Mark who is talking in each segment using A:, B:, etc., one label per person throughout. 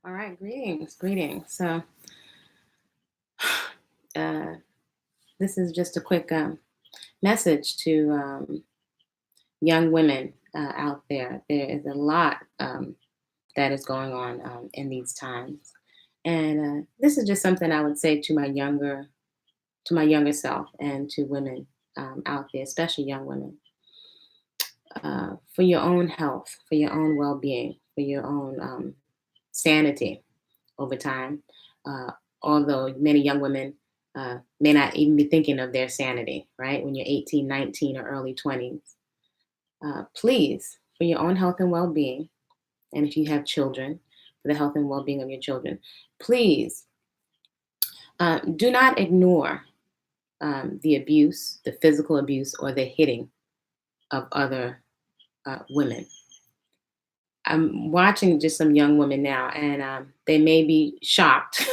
A: All right, greetings, greetings. So, uh, this is just a quick message to young women out there. There is a lot that is going on in these times, and this is just something I would say to my younger self, and to women out there, especially young women, for your own health, for your own well-being, for your own sanity over time. Uh, Although many young women may not even be thinking of their sanity, right? When you're 18, 19, or early 20s. Please, for your own health and well being, and if you have children, for the health and well being of your children, please do not ignore the abuse, the physical abuse, or the hitting of other women. I'm watching just some young women now, and they may be shocked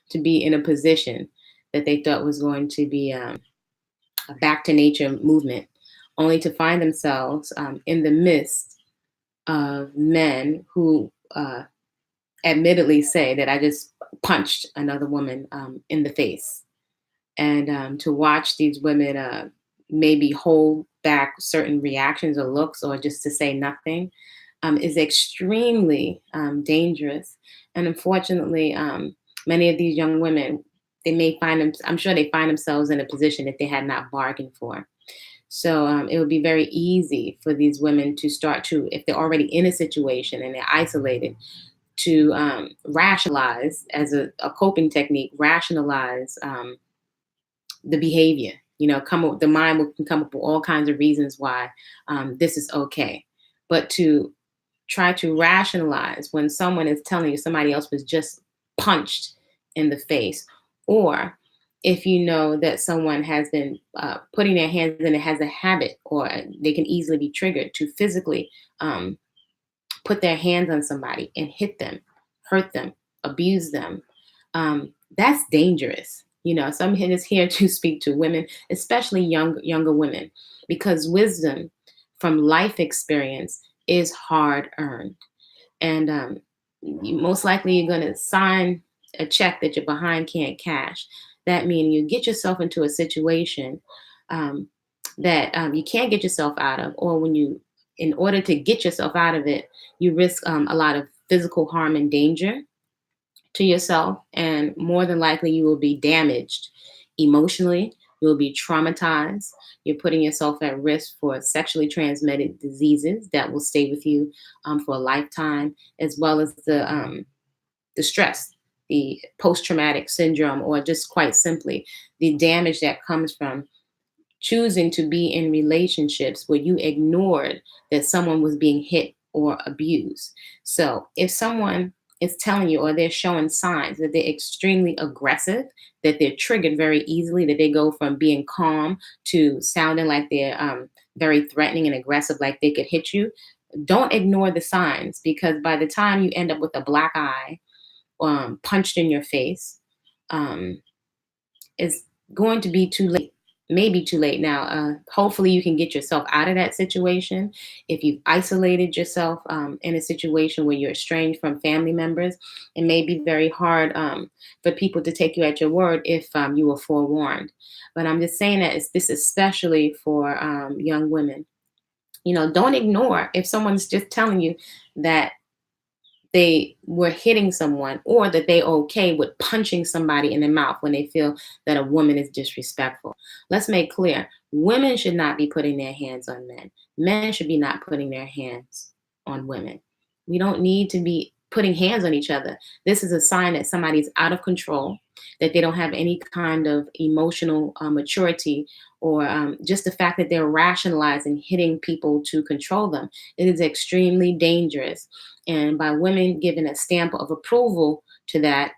A: to be in a position that they thought was going to be a back to nature movement, only to find themselves in the midst of men who admittedly say that I just punched another woman in the face. And to watch these women maybe hold back certain reactions or looks, or just to say nothing, is extremely dangerous. And unfortunately, many of these young women, they may find them, I'm sure they find themselves in a position that they had not bargained for. So it would be very easy for these women to start to, if they're already in a situation and they're isolated, to rationalize as a coping technique, rationalize the behavior. You know, come up, the mind will can come up with all kinds of reasons why this is okay. But to try to rationalize when someone is telling you somebody else was just punched in the face, or if you know that someone has been putting their hands in, it has a habit, or they can easily be triggered to physically put their hands on somebody and hit them, hurt them, abuse them. That's dangerous. You know, so I'm just here to speak to women, especially younger women, because wisdom from life experience is hard earned. And most likely you're going to sign a check that your behind can't cash. That means you get yourself into a situation um, that you can't get yourself out of, or when you, in order to get yourself out of it, you risk a lot of physical harm and danger to yourself, and more than likely you will be damaged emotionally. You'll be traumatized. You're putting yourself at risk for sexually transmitted diseases that will stay with you for a lifetime, as well as the stress, the post-traumatic syndrome, or just quite simply the damage that comes from choosing to be in relationships where you ignored that someone was being hit or abused. So if someone is telling you, or they're showing signs that they're extremely aggressive, that they're triggered very easily, that they go from being calm to sounding like they're very threatening and aggressive, like they could hit you, don't ignore the signs, because by the time you end up with a black eye, punched in your face, um, it's going to be too late. Maybe too late now. Hopefully, you can get yourself out of that situation. If you've isolated yourself in a situation where you're estranged from family members, it may be very hard for people to take you at your word if you were forewarned. But I'm just saying that it's this especially for young women. You know, don't ignore if someone's just telling you that they were hitting someone, or that they okay with punching somebody in the mouth when they feel that a woman is disrespectful. Let's make clear, women should not be putting their hands on men. Men should be not putting their hands on women. We don't need to be putting hands on each other. This is a sign that somebody's out of control, that they don't have any kind of emotional maturity, or just the fact that they're rationalizing hitting people to control them. It is extremely dangerous, and by women giving a stamp of approval to that,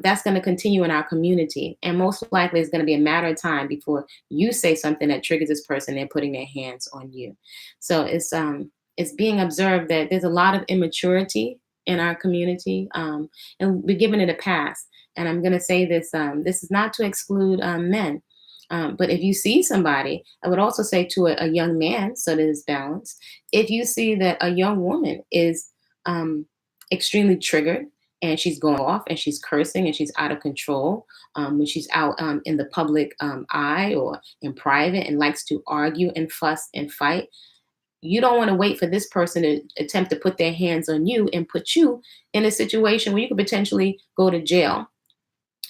A: that's going to continue in our community. And most likely, it's going to be a matter of time before you say something that triggers this person. They're putting their hands on you. So it's being observed that there's a lot of immaturity in our community, and we're giving it a pass. And I'm going to say this: this is not to exclude men. But if you see somebody, I would also say to a young man, so that it's balanced. If you see that a young woman is extremely triggered and she's going off and she's cursing and she's out of control, when she's out in the public eye or in private and likes to argue and fuss and fight, you don't want to wait for this person to attempt to put their hands on you and put you in a situation where you could potentially go to jail,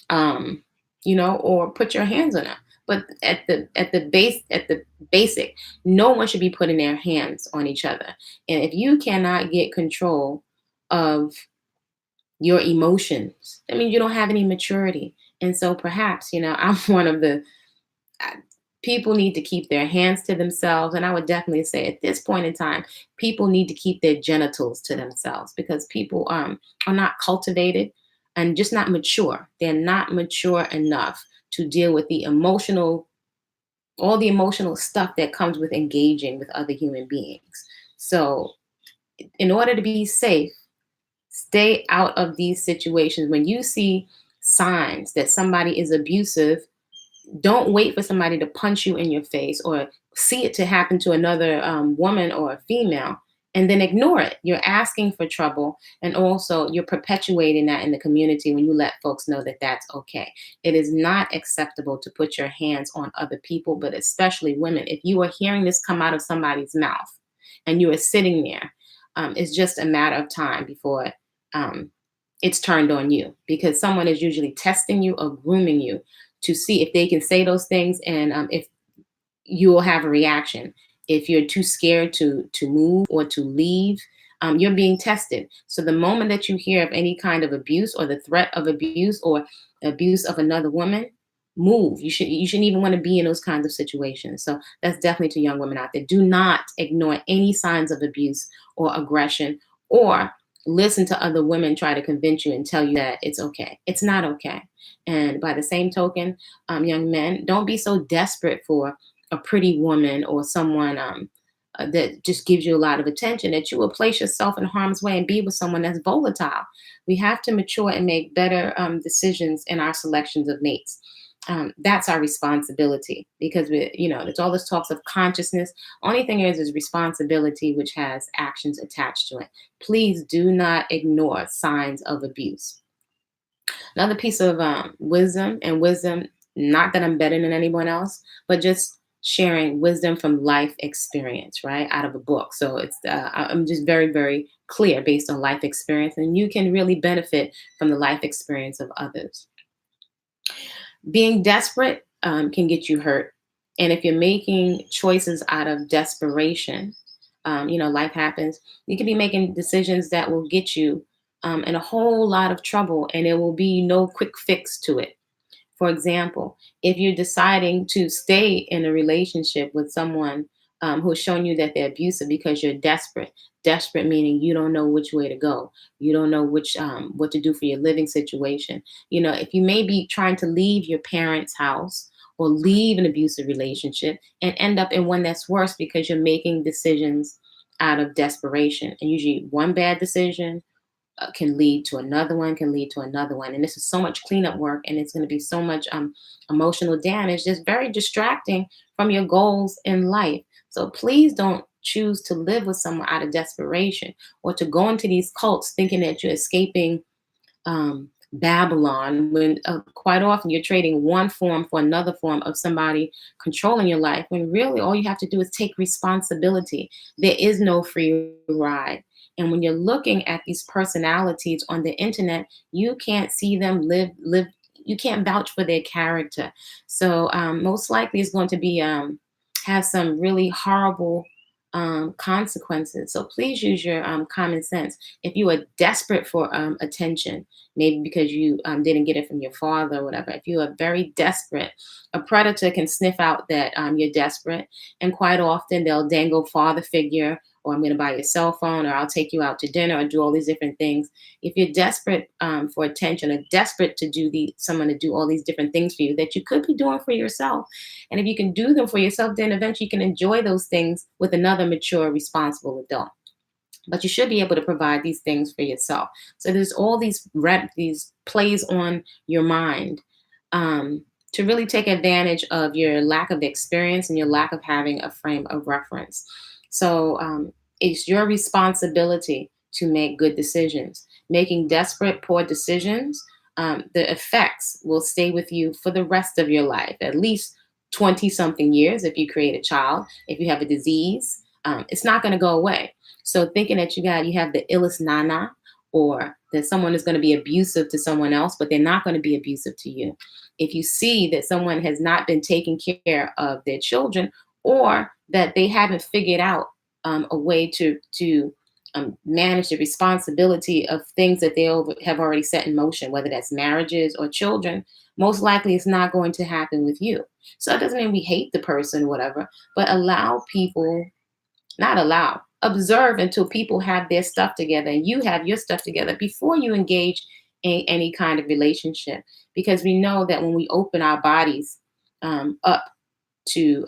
A: um, or put your hands on them. But at the basic, no one should be putting their hands on each other. And if you cannot get control of your emotions, I mean, you don't have any maturity. And so perhaps, I'm one of the I- people need to keep their hands to themselves. And I would definitely say at this point in time, people need to keep their genitals to themselves because people are not cultivated and just not mature. They're not mature enough to deal with all the emotional stuff that comes with engaging with other human beings. So, in order to be safe, stay out of these situations. When you see signs that somebody is abusive, don't wait for somebody to punch you in your face or see it to happen to another woman or a female and then ignore it. You're asking for trouble. And also, you're perpetuating that in the community when you let folks know that that's okay. It is not acceptable to put your hands on other people, but especially women. If you are hearing this come out of somebody's mouth and you are sitting there, it's just a matter of time before um, it's turned on you because someone is usually testing you or grooming you to see if they can say those things and if you will have a reaction. If you're too scared to move or to leave, you're being tested. So the moment that you hear of any kind of abuse or the threat of abuse or abuse of another woman, move. You shouldn't even want to be in those kinds of situations. So that's definitely to young women out there. Do not ignore any signs of abuse or aggression or listen to other women try to convince you and tell you that it's okay. It's not okay. And by the same token, young men, don't be so desperate for a pretty woman or someone that just gives you a lot of attention that you will place yourself in harm's way and be with someone that's volatile. We have to mature and make better decisions in our selections of mates. That's our responsibility because there's all this talks of consciousness. Only thing is responsibility, which has actions attached to it. Please do not ignore signs of abuse. Another piece of wisdom, not that I'm better than anyone else, but just sharing wisdom from life experience, right? Out of a book. So I'm just very, very clear based on life experience, and you can really benefit from the life experience of others. Being desperate can get you hurt. And if you're making choices out of desperation, life happens. You could be making decisions that will get you in a whole lot of trouble, and there will be no quick fix to it. For example, if you're deciding to stay in a relationship with someone who's showing you that they're abusive because you're desperate meaning you don't know which way to go, you don't know which what to do for your living situation. If you may be trying to leave your parents' house or leave an abusive relationship and end up in one that's worse because you're making decisions out of desperation, and usually one bad decision can lead to another one, can lead to another one. And this is so much cleanup work, and it's going to be so much emotional damage, just very distracting from your goals in life. So please don't choose to live with someone out of desperation or to go into these cults thinking that you're escaping Babylon when quite often you're trading one form for another form of somebody controlling your life when really all you have to do is take responsibility. There is no free ride. And when you're looking at these personalities on the internet, you can't see them live. You can't vouch for their character. So most likely it's going to be have some really horrible consequences. So please use your common sense. If you are desperate for attention, maybe because you didn't get it from your father or whatever, if you are very desperate, a predator can sniff out that you're desperate. And quite often they'll dangle father figure, or I'm going to buy your cell phone, or I'll take you out to dinner, or do all these different things. If you're desperate for attention, or desperate to someone to do all these different things for you that you could be doing for yourself, and if you can do them for yourself, then eventually you can enjoy those things with another mature, responsible adult. But you should be able to provide these things for yourself. So there's all these plays on your mind to really take advantage of your lack of experience and your lack of having a frame of reference. So it's your responsibility to make good decisions. Making desperate, poor decisions, the effects will stay with you for the rest of your life, at least 20 something years if you create a child. If you have a disease, it's not going to go away. So thinking that you have the illest nana, or that someone is going to be abusive to someone else, but they're not going to be abusive to you. If you see that someone has not been taking care of their children, or that they haven't figured out a way to manage the responsibility of things that have already set in motion, whether that's marriages or children, most likely it's not going to happen with you. So it doesn't mean we hate the person, whatever, but allow people, not allow, observe until people have their stuff together and you have your stuff together before you engage in any kind of relationship. Because we know that when we open our bodies up to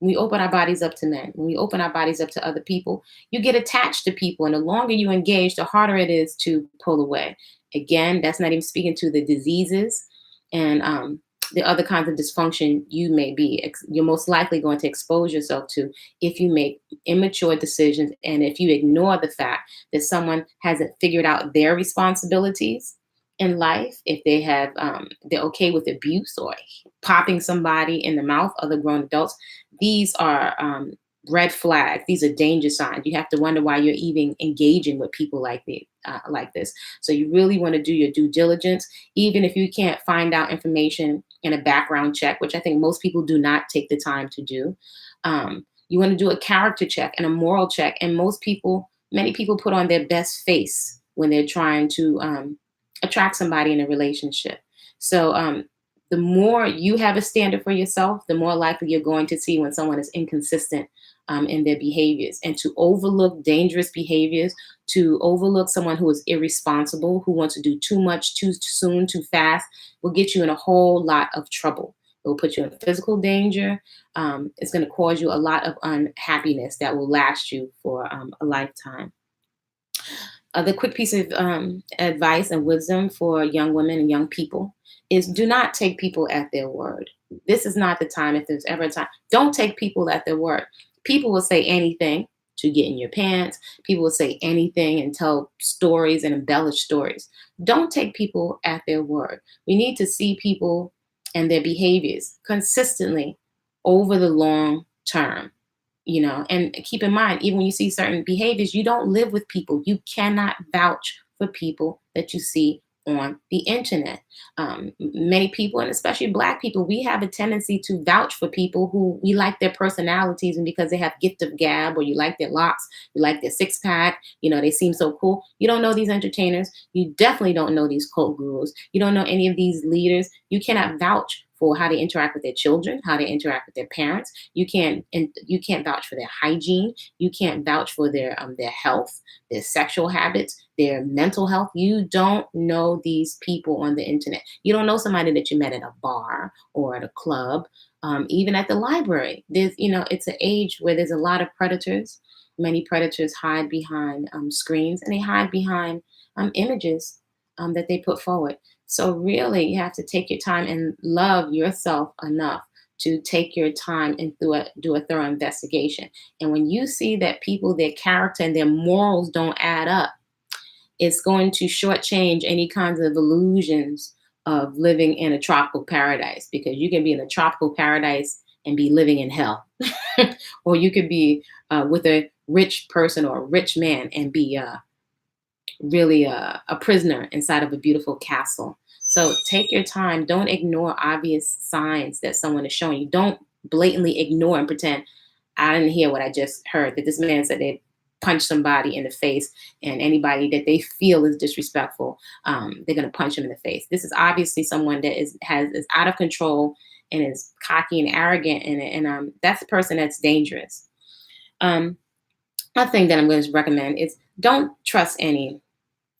A: we open our bodies up to men, when we open our bodies up to other people, you get attached to people. And the longer you engage, the harder it is to pull away. Again, that's not even speaking to the diseases and the other kinds of dysfunction you're most likely going to expose yourself to if you make immature decisions, and if you ignore the fact that someone hasn't figured out their responsibilities in life. If they're okay with abuse or popping somebody in the mouth, other grown adults, these are red flags. These are danger signs. You have to wonder why you're even engaging with people like this. So you really want to do your due diligence, even if you can't find out information in a background check, which I think most people do not take the time to do. You want to do a character check and a moral check. And many people put on their best face when they're trying to attract somebody in a relationship. So the more you have a standard for yourself, the more likely you're going to see when someone is inconsistent in their behaviors. And to overlook dangerous behaviors, to overlook someone who is irresponsible, who wants to do too much, too soon, too fast, will get you in a whole lot of trouble. It will put you in physical danger. It's going to cause you a lot of unhappiness that will last you for a lifetime. The quick piece of advice and wisdom for young women and young people is, do not take people at their word. This is not the time, if there's ever a time. Don't take people at their word. People will say anything to get in your pants. People will say anything and tell stories and embellish stories. Don't take people at their word. We need to see people and their behaviors consistently over the long term. And keep in mind, even when you see certain behaviors, you don't live with people. You cannot vouch for people that you see on the internet. Many people, and especially Black people, we have a tendency to vouch for people who we like their personalities, and because they have gift of gab, or you like their locks, you like their six pack, they seem so cool. You don't know these entertainers. You definitely don't know these cult gurus. You don't know any of these leaders. You cannot vouch for how they interact with their children, how they interact with their parents. You can't vouch for their hygiene. You can't vouch for their health, their sexual habits, their mental health. You don't know these people on the internet. You don't know somebody that you met at a bar or at a club, even at the library. It's an age where there's a lot of predators. Many predators hide behind screens, and they hide behind images that they put forward. So really, you have to take your time and love yourself enough to take your time and do a thorough investigation. And when you see that people, their character and their morals don't add up, it's going to shortchange any kinds of illusions of living in a tropical paradise, because you can be in a tropical paradise and be living in hell. Or you could be with a rich person or a rich man and be really a prisoner inside of a beautiful castle. So take your time. Don't ignore obvious signs that someone is showing you. Don't blatantly ignore and pretend, I didn't hear what I just heard, that this man said they punch somebody in the face, and anybody that they feel is disrespectful, they're going to punch him in the face. This is obviously someone that is out of control and is cocky and arrogant, and that's the person that's dangerous. Another thing that I'm going to recommend is, don't trust any,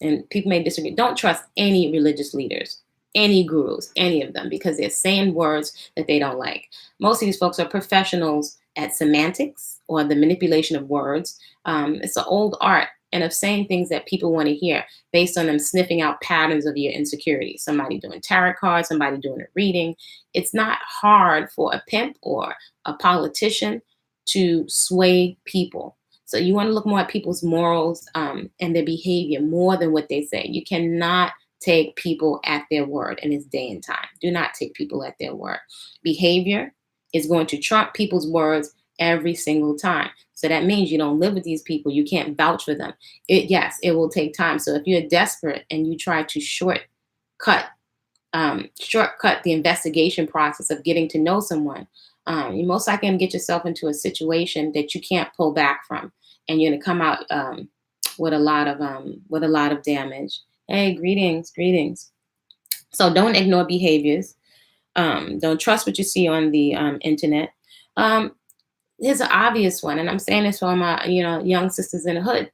A: and people may disagree, don't trust any religious leaders, any gurus, any of them, because they're saying words that they don't like. Most of these folks are professionals at semantics, or the manipulation of words. It's an old art, and of saying things that people want to hear based on them sniffing out patterns of your insecurities. Somebody doing tarot cards, somebody doing a reading. It's not hard for a pimp or a politician to sway people. So you want to look more at people's morals and their behavior more than what they say. You cannot take people at their word in this day and time. Do not take people at their word. Behavior is going to trump people's words every single time. So that means you don't live with these people. You can't vouch for them. Yes, it will take time. So if you're desperate and you try to shortcut the investigation process of getting to know someone, you're most likely going to get yourself into a situation that you can't pull back from, and you're going to come out with a lot of damage. Hey, greetings, greetings. So don't ignore behaviors. Don't trust what you see on the internet. Um, Here's an obvious one, and I'm saying this for my young sisters in the hood,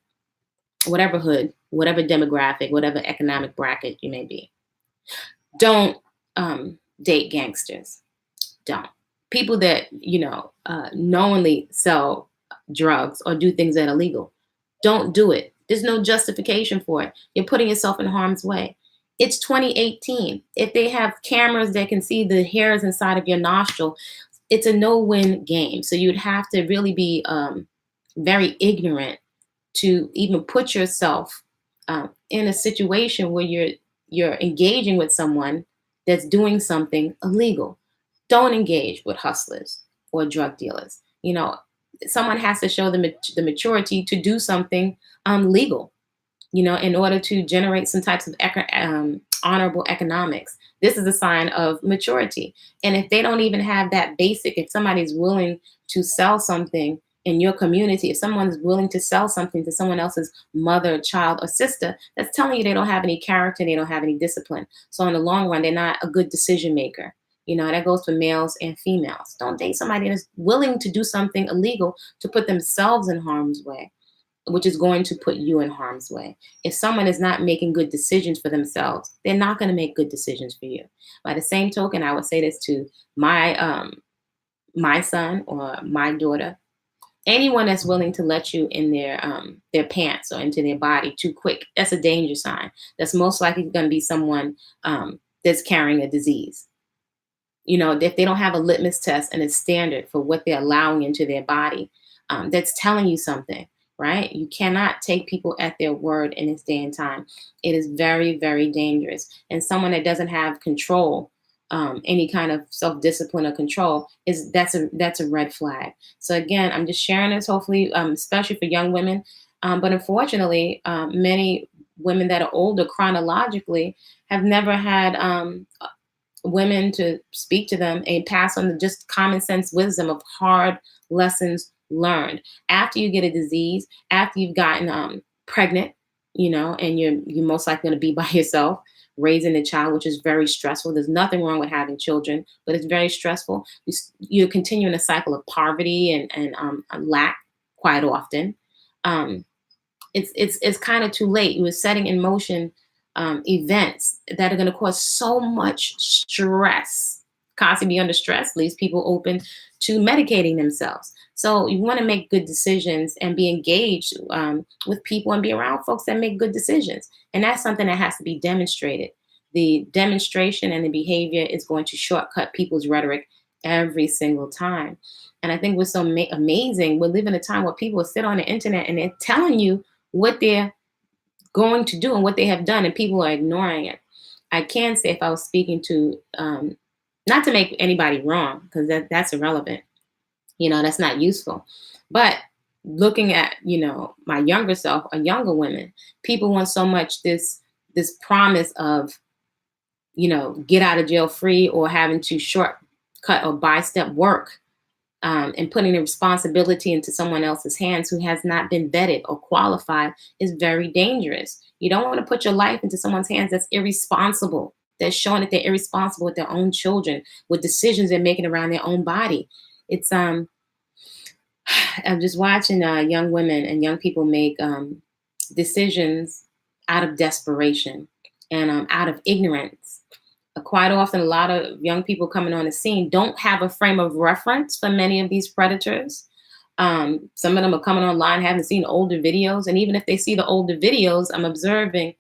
A: whatever demographic, whatever economic bracket you may be. Don't date gangsters. Don't. People that knowingly sell drugs or do things that are illegal. Don't do it. There's no justification for it. You're putting yourself in harm's way. It's 2018. If they have cameras that can see the hairs inside of your nostril, it's a no-win game. So you'd have to really be very ignorant to even put yourself in a situation where you're engaging with someone that's doing something illegal. Don't engage with hustlers or drug dealers. Someone has to show the maturity to do something legal, in order to generate some types of honorable economics. This is a sign of maturity. And if they don't even have that basic, if somebody's willing to sell something in your community, if someone's willing to sell something to someone else's mother, child, or sister, that's telling you they don't have any character, they don't have any discipline. So in the long run, they're not a good decision maker. That goes for males and females. Don't date somebody that's willing to do something illegal to put themselves in harm's way, which is going to put you in harm's way. If someone is not making good decisions for themselves, they're not going to make good decisions for you. By the same token, I would say this to my son or my daughter. Anyone that's willing to let you in their pants or into their body too quick, that's a danger sign. That's most likely going to be someone that's carrying a disease. If they don't have a litmus test and a standard for what they're allowing into their body, that's telling you something, right? You cannot take people at their word in this day and time. It is very, very dangerous. And someone that doesn't have control, any kind of self-discipline or control, that's a red flag. So again, I'm just sharing this, hopefully, especially for young women. But unfortunately, many women that are older chronologically have never had women to speak to them and pass on the just common sense wisdom of hard lessons learned. After you get a disease, after you've gotten pregnant, and you're most likely going to be by yourself raising a child, which is very stressful. There's nothing wrong with having children, but it's very stressful. You're continuing a cycle of poverty and lack quite often. It's kind of too late. You were setting in motion events that are going to cause so much stress. Constantly be under stress leaves people open to medicating themselves. So you want to make good decisions and be engaged with people and be around folks that make good decisions. And that's something that has to be demonstrated. The demonstration and the behavior is going to shortcut people's rhetoric every single time. And I think what's so amazing, we live in a time where people sit on the internet and they're telling you what they're going to do and what they have done, and people are ignoring it. I can say, if I was speaking to, not to make anybody wrong, because that's irrelevant, that's not useful, but looking at, my younger self or younger women, people want so much this promise of, get out of jail free, or having to shortcut or by-step work, and putting the responsibility into someone else's hands who has not been vetted or qualified is very dangerous. You don't want to put your life into someone's hands that's irresponsible, that's showing that they're irresponsible with their own children, with decisions they're making around their own body. It's I'm just watching young women and young people make decisions out of desperation and out of ignorance. Quite often, a lot of young people coming on the scene don't have a frame of reference for many of these predators. Some of them are coming online, haven't seen older videos. And even if they see the older videos, I'm observing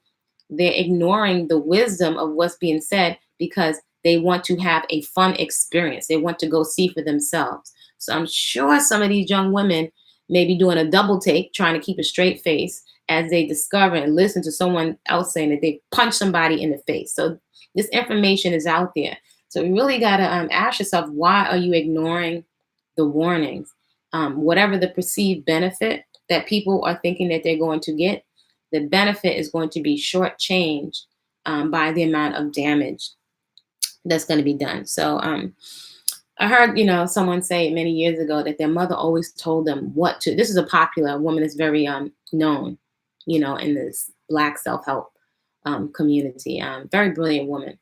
A: they're ignoring the wisdom of what's being said because they want to have a fun experience. They want to go see for themselves. So I'm sure some of these young women maybe doing a double take, trying to keep a straight face as they discover and listen to someone else saying that they punched somebody in the face. So this information is out there. So you really got to ask yourself, why are you ignoring the warnings? Whatever the perceived benefit that people are thinking that they're going to get, the benefit is going to be shortchanged by the amount of damage that's going to be done. So I heard, someone say many years ago that their mother always told them what to. This is a popular woman that's very known, in this Black self-help community. Very brilliant woman.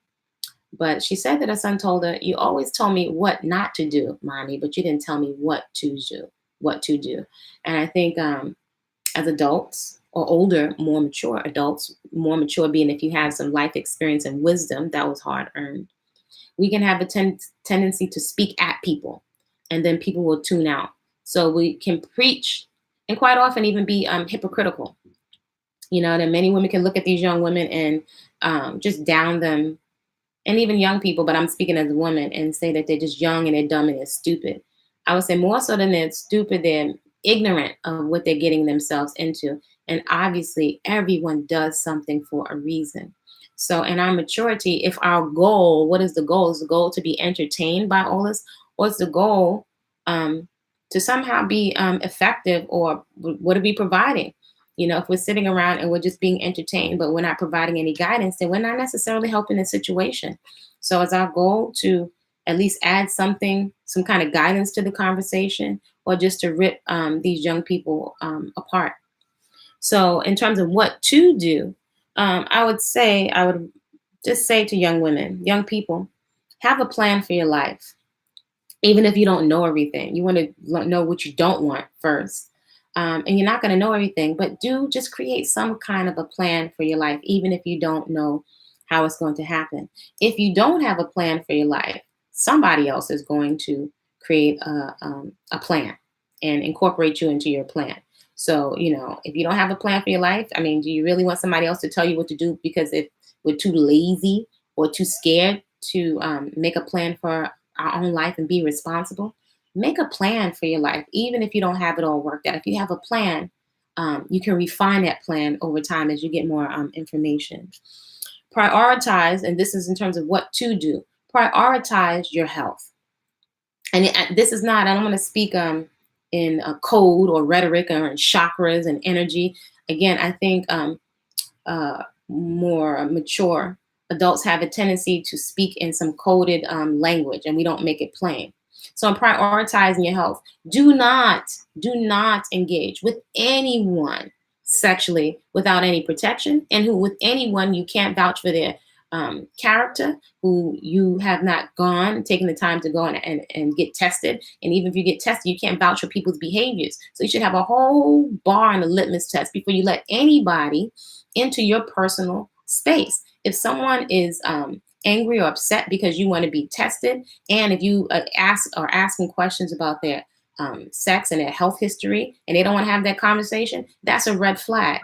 A: But she said that her son told her, "You always told me what not to do, mommy, but you didn't tell me what to do, what to do." And I think as adults or older, more mature adults, more mature being if you have some life experience and wisdom that was hard earned, we can have a tendency to speak at people, and then people will tune out. So we can preach and quite often even be hypocritical. That many women can look at these young women and just down them, and even young people, but I'm speaking as a woman, and say that they're just young and they're dumb and they're stupid. I would say more so than they're stupid, they're ignorant of what they're getting themselves into. And obviously, everyone does something for a reason. So, in our maturity, if our goal, what is the goal? Is the goal to be entertained by all this? Or is the goal to somehow be effective? Or what are we providing? If we're sitting around and we're just being entertained, but we're not providing any guidance, then we're not necessarily helping the situation. So is our goal to at least add something, some kind of guidance to the conversation, or just to rip these young people apart? So in terms of what to do, I would just say to young women, young people, have a plan for your life. Even if you don't know everything, you want to know what you don't want first. And you're not going to know everything, but do just create some kind of a plan for your life, even if you don't know how it's going to happen. If you don't have a plan for your life, somebody else is going to create a plan and incorporate you into your plan. So, if you don't have a plan for your life, I mean, do you really want somebody else to tell you what to do? Because if we're too lazy or too scared to make a plan for our own life and be responsible, make a plan for your life, even if you don't have it all worked out. If you have a plan, you can refine that plan over time as you get more information. Prioritize, and this is in terms of what to do, prioritize your health. And this is not, I don't want to speak in a code or rhetoric or in chakras and energy. Again, I think more mature adults have a tendency to speak in some coded language, and we don't make it plain. So in prioritizing your health, do not engage with anyone sexually without any protection, and with anyone you can't vouch for their character, who you have not taken the time to go and get tested. And even if you get tested, you can't vouch for people's behaviors. So you should have a whole bar and a litmus test before you let anybody into your personal space. If someone is angry or upset because you want to be tested, and if you are asking questions about their sex and their health history, and they don't want to have that conversation, that's a red flag,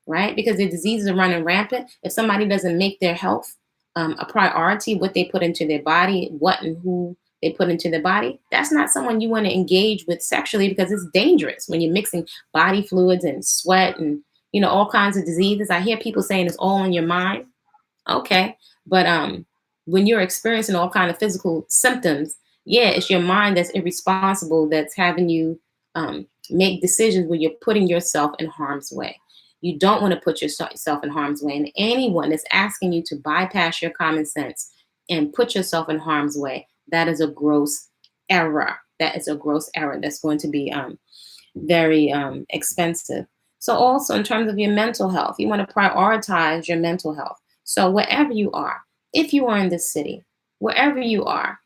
A: right? Because the diseases are running rampant. If somebody doesn't make their health a priority, what they put into their body, what and who they put into their body, that's not someone you want to engage with sexually, because it's dangerous when you're mixing body fluids and sweat and all kinds of diseases. I hear people saying it's all in your mind. Okay, but when you're experiencing all kind of physical symptoms, yeah, it's your mind that's irresponsible, that's having you make decisions where you're putting yourself in harm's way. You don't want to put yourself in harm's way, and anyone that's asking you to bypass your common sense and put yourself in harm's way, that is a gross error. That is a gross error that's going to be very expensive. So also in terms of your mental health, you want to prioritize your mental health. So wherever you are, if you are in this city, wherever you are,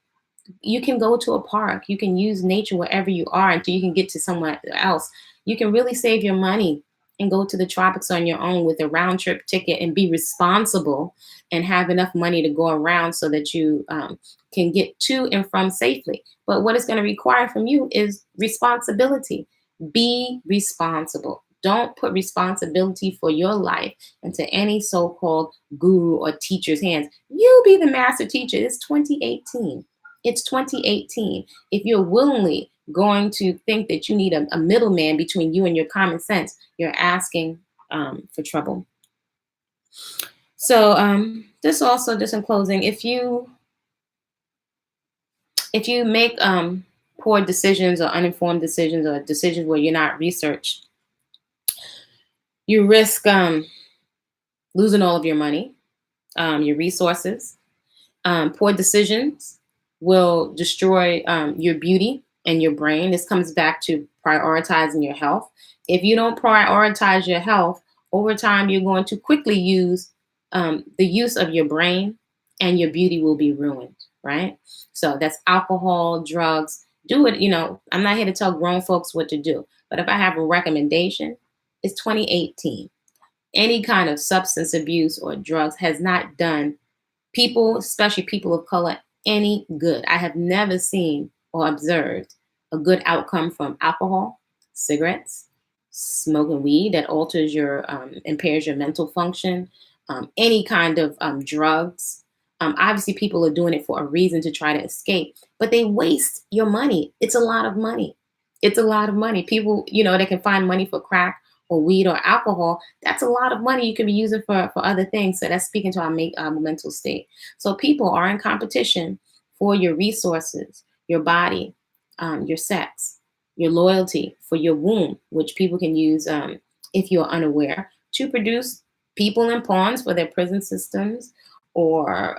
A: you can go to a park. You can use nature wherever you are until you can get to somewhere else. You can really save your money and go to the tropics on your own with a round trip ticket and be responsible and have enough money to go around so that you can get to and from safely. But what it's going to require from you is responsibility. Be responsible. Don't put responsibility for your life into any so-called guru or teacher's hands. You be the master teacher. It's 2018. It's 2018. If you're willingly going to think that you need a middleman between you and your common sense, you're asking for trouble. So this also, just in closing, if you make poor decisions or uninformed decisions or decisions where you're not researched, you risk losing all of your money, your resources. Poor decisions will destroy your beauty and your brain. This comes back to prioritizing your health. If you don't prioritize your health, over time, you're going to quickly use the use of your brain, and your beauty will be ruined, right? So that's alcohol, drugs. Do it. I'm not here to tell grown folks what to do, but if I have a recommendation, it's 2018. Any kind of substance abuse or drugs has not done people, especially people of color, any good. I have never seen or observed a good outcome from alcohol, cigarettes, smoking weed that alters impairs your mental function, any kind of drugs. Obviously, people are doing it for a reason to try to escape, but they waste your money. It's a lot of money. It's a lot of money. People, they can find money for crack or weed or alcohol. That's a lot of money you can be using for other things. So that's speaking to our mental state. So people are in competition for your resources, your body, your sex, your loyalty, for your womb, which people can use, if you're unaware, to produce people and pawns for their prison systems, or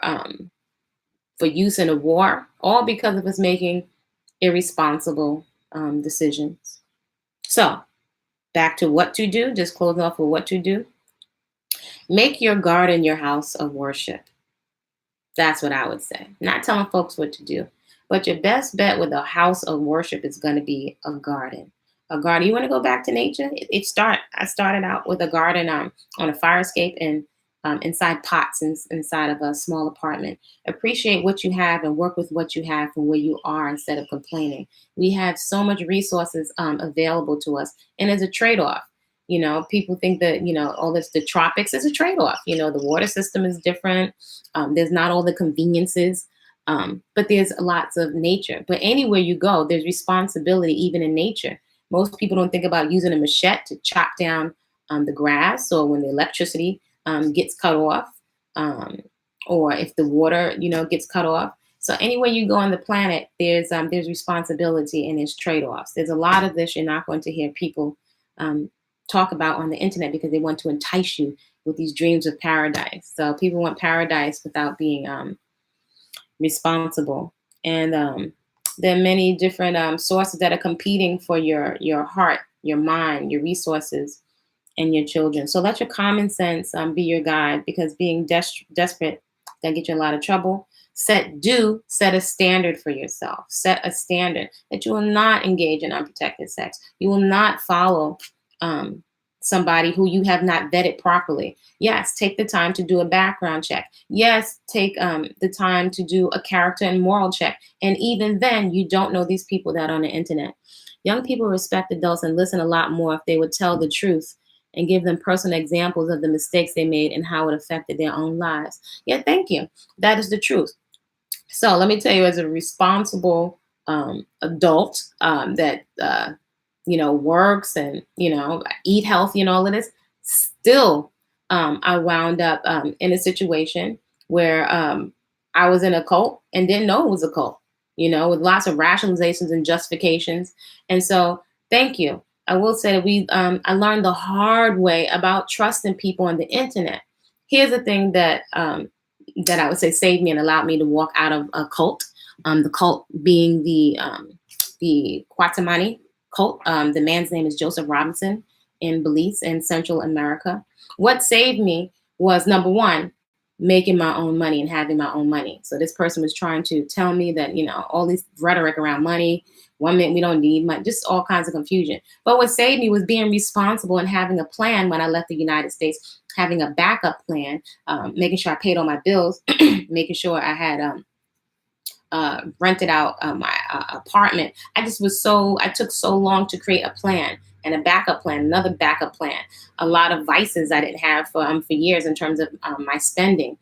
A: for use in a war, all because of us making irresponsible decisions. So back to what to do, just closing off with what to do. Make your garden your house of worship. That's what I would say. Not telling folks what to do, but your best bet with a house of worship is going to be a garden. A garden. You want to go back to nature? I started out with a garden on a fire escape and inside pots inside of a small apartment. Appreciate what you have and work with what you have from where you are instead of complaining. We have so much resources available to us, and as a trade-off. People think that, all this, the tropics is a trade-off. The water system is different. There's not all the conveniences, but there's lots of nature. But anywhere you go, there's responsibility, even in nature. Most people don't think about using a machete to chop down the grass, or when the electricity gets cut off, or if the water, gets cut off. So anywhere you go on the planet, there's responsibility and there's trade-offs. There's a lot of this you're not going to hear people talk about on the internet, because they want to entice you with these dreams of paradise. So people want paradise without being responsible. And there are many different sources that are competing for your heart, your mind, your resources, and your children. So let your common sense be your guide, because being desperate can get you in a lot of trouble. Set a standard for yourself. Set a standard that you will not engage in unprotected sex. You will not follow somebody who you have not vetted properly. Yes, take the time to do a background check. Yes, take the time to do a character and moral check. And even then, you don't know these people that are on the internet. Young people respect adults and listen a lot more if they would tell the truth and give them personal examples of the mistakes they made and how it affected their own lives. Yeah, thank you. That is the truth. So let me tell you, as a responsible adult that works and eat healthy and all of this, still I wound up in a situation where I was in a cult and didn't know it was a cult, with lots of rationalizations and justifications. And so, thank you. I will say that I learned the hard way about trusting people on the internet. Here's the thing that I would say saved me and allowed me to walk out of a cult. The cult being the KWATAMANI cult. The man's name is Joseph Robinson in Belize in Central America. What saved me was, number one, making my own money and having my own money. So this person was trying to tell me that, all this rhetoric around money, 1 minute we don't need money, just all kinds of confusion. But what saved me was being responsible and having a plan when I left the United States, having a backup plan, making sure I paid all my bills, making sure I had rented out my apartment. I took so long to create a plan and a backup plan, another backup plan. A lot of vices I didn't have for years in terms of my spending,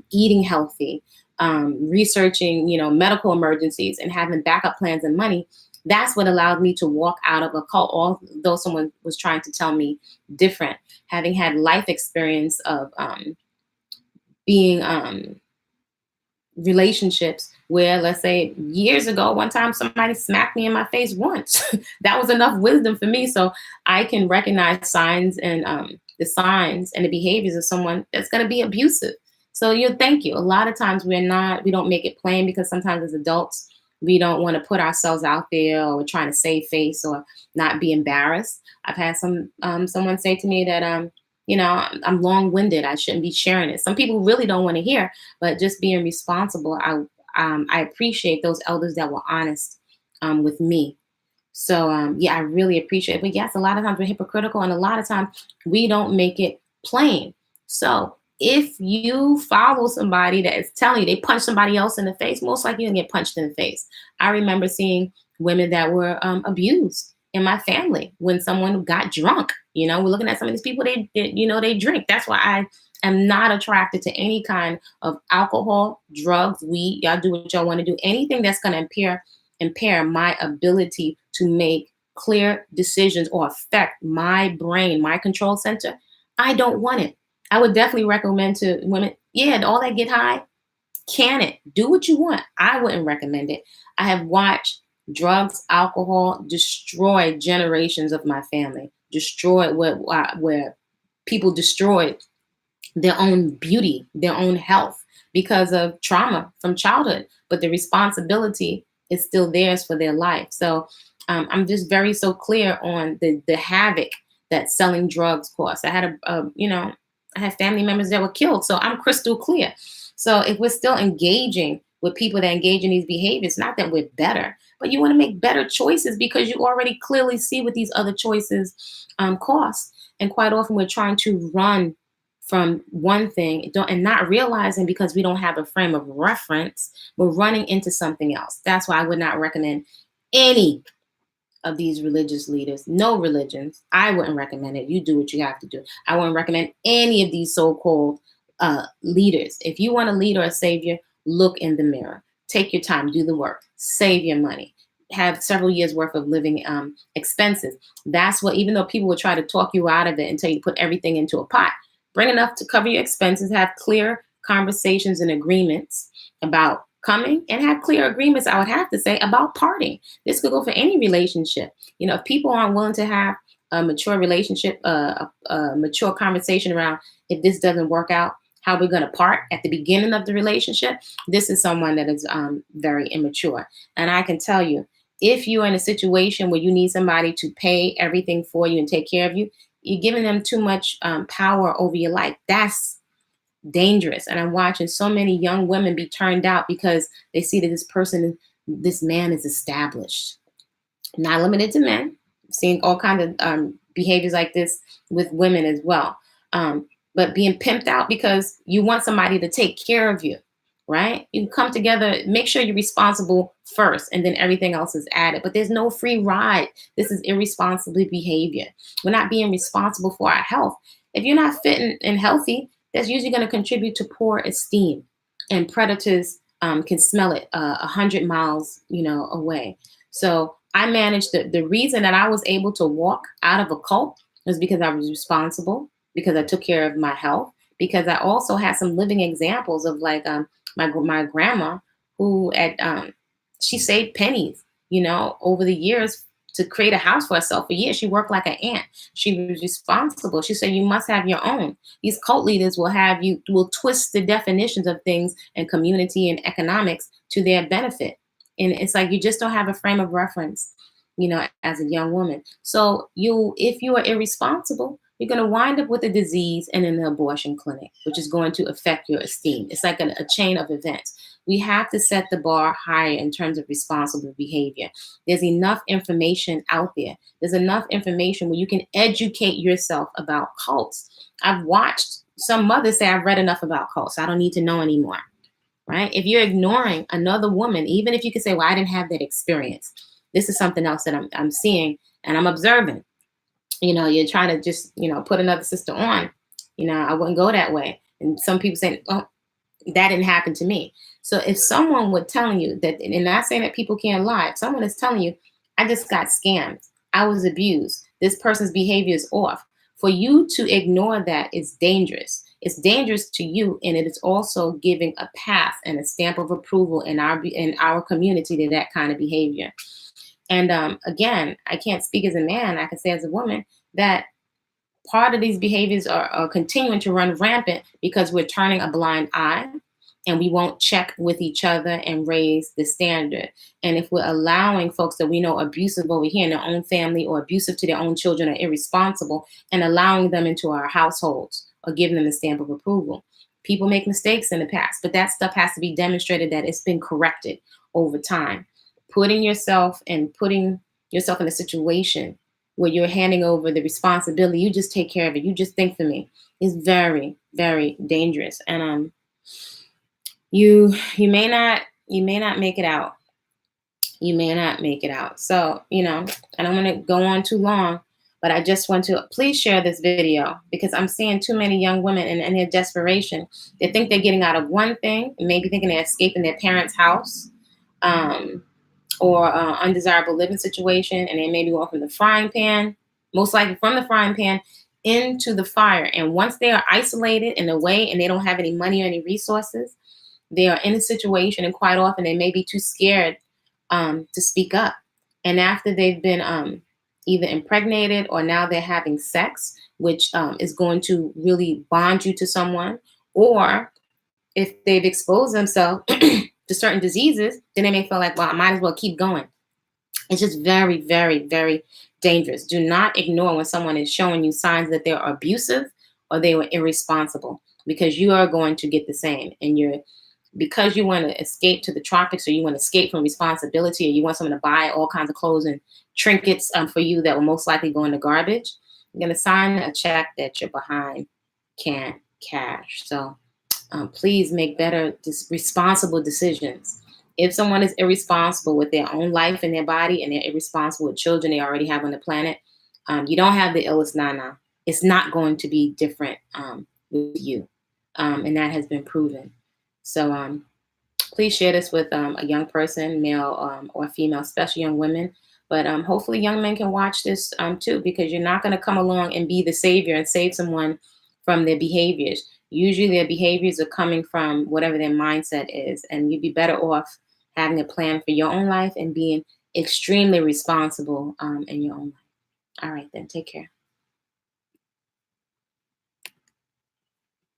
A: eating healthy, researching, medical emergencies, and having backup plans and money That's what allowed me to walk out of a cult, although someone was trying to tell me different. Having had life experience of being relationships where, let's say, years ago, one time somebody smacked me in my face once. That was enough wisdom for me. So I can recognize signs and the signs and the behaviors of someone that's going to be abusive. So you thank you. A lot of times we don't make it plain because sometimes as adults, we don't want to put ourselves out there, or we're trying to save face or not be embarrassed. I've had someone say to me that I'm long-winded. I shouldn't be sharing it. Some people really don't want to hear, but just being responsible. I appreciate those elders that were honest with me. So yeah, I really appreciate it. But yes, a lot of times we're hypocritical, and a lot of times we don't make it plain. So if you follow somebody that is telling you they punch somebody else in the face, most likely you're gonna get punched in the face. I remember seeing women that were abused in my family when someone got drunk. We're looking at some of these people, they drink. That's why I am not attracted to any kind of alcohol, drugs, weed. Y'all do what y'all want to do. Anything that's going to impair my ability to make clear decisions or affect my brain, my control center, I don't want it. I would definitely recommend to women, yeah, all that get high, can it? Do what you want. I wouldn't recommend it. I have watched drugs, alcohol destroy generations of my family, destroy where people destroyed their own beauty, their own health because of trauma from childhood. But the responsibility is still theirs for their life. So I'm just very so clear on the havoc that selling drugs cause. I had I had family members that were killed. So I'm crystal clear. So if we're still engaging with people that engage in these behaviors, not that we're better, but you want to make better choices because you already clearly see what these other choices cost. And quite often we're trying to run from one thing and not realizing, because we don't have a frame of reference, we're running into something else. That's why I would not recommend any of these religious leaders, no religions. I wouldn't recommend it. You do what you have to do. I wouldn't recommend any of these so-called leaders. If you want a leader or a savior, look in the mirror. Take your time, do the work, save your money, have several years worth of living expenses. That's what, even though people will try to talk you out of it until you put everything into a pot, bring enough to cover your expenses, have clear conversations and agreements about coming, and have clear agreements, I would have to say, about parting. This could go for any relationship. If people aren't willing to have a mature relationship, a mature conversation around, if this doesn't work out, how we're going to part at the beginning of the relationship, this is someone that is very immature. And I can tell you, if you're in a situation where you need somebody to pay everything for you and take care of you, you're giving them too much power over your life. That's dangerous. And I'm watching so many young women be turned out because they see that this man is established. Not limited to men. I'm seeing all kinds of behaviors like this with women as well. But being pimped out because you want somebody to take care of you, right? You come together, make sure you're responsible first, and then everything else is added. But there's no free ride. This is irresponsible behavior. We're not being responsible for our health. If you're not fit and healthy, that's usually going to contribute to poor esteem. And predators can smell it 100 miles, away. So I managed the reason that I was able to walk out of a cult was because I was responsible, because I took care of my health, because I also had some living examples of my grandma who she saved pennies, over the years to create a house for herself. For years, she worked like an ant. She was responsible. She said, you must have your own. These cult leaders will twist the definitions of things and community and economics to their benefit. And it's like, you just don't have a frame of reference, as a young woman. So if you are irresponsible, you're going to wind up with a disease and an abortion clinic, which is going to affect your esteem. It's like a chain of events. We have to set the bar higher in terms of responsible behavior. There's enough information out there. There's enough information where you can educate yourself about cults. I've watched some mothers say, I've read enough about cults. I don't need to know anymore, right? If you're ignoring another woman, even if you can say, well, I didn't have that experience. This is something else that I'm seeing and I'm observing. You're trying to just, put another sister on. I wouldn't go that way. And some people say, oh, that didn't happen to me. So if someone were telling you that, and not saying that people can't lie, if someone is telling you I just got scammed. I was abused. This person's behavior is off. For you to ignore that is dangerous. It's dangerous to you, and it is also giving a path and a stamp of approval in our community to that kind of behavior. And again, I can't speak as a man. I can say as a woman that part of these behaviors are continuing to run rampant because we're turning a blind eye and we won't check with each other and raise the standard. And if we're allowing folks that we know are abusive over here in their own family or abusive to their own children or irresponsible and allowing them into our households or giving them the stamp of approval. People make mistakes in the past, but that stuff has to be demonstrated that it's been corrected over time. Putting yourself in a situation where you're handing over the responsibility, you just take care of it, you just think for me, is very, very dangerous. And you may not make it out. You may not make it out. So, I don't want to go on too long, but I just want to please share this video because I'm seeing too many young women in their desperation. They think they're getting out of one thing, maybe thinking they're escaping their parents' house, or undesirable living situation, and they may be going from the frying pan, most likely from the frying pan, into the fire. And once they are isolated and away and they don't have any money or any resources, they are in a situation, and quite often they may be too scared to speak up. And after they've been either impregnated or now they're having sex, which is going to really bond you to someone, or if they've exposed themselves to certain diseases, then they may feel like, well, I might as well keep going. It's just very, very, very dangerous. Do not ignore when someone is showing you signs that they're abusive or they were irresponsible, because you are going to get the same. And because you want to escape to the tropics, or you want to escape from responsibility, or you want someone to buy all kinds of clothes and trinkets for you that will most likely go in the garbage, you're going to sign a check that you're behind can't cash. So please make better, responsible decisions. If someone is irresponsible with their own life and their body, and they're irresponsible with children they already have on the planet, you don't have the illest nana. It's not going to be different with you. And that has been proven. So please share this with a young person, male or female, especially young women. But hopefully young men can watch this too, because you're not going to come along and be the savior and save someone from their behaviors. Usually their behaviors are coming from whatever their mindset is. And you'd be better off having a plan for your own life and being extremely responsible in your own life. All right, then. Take care.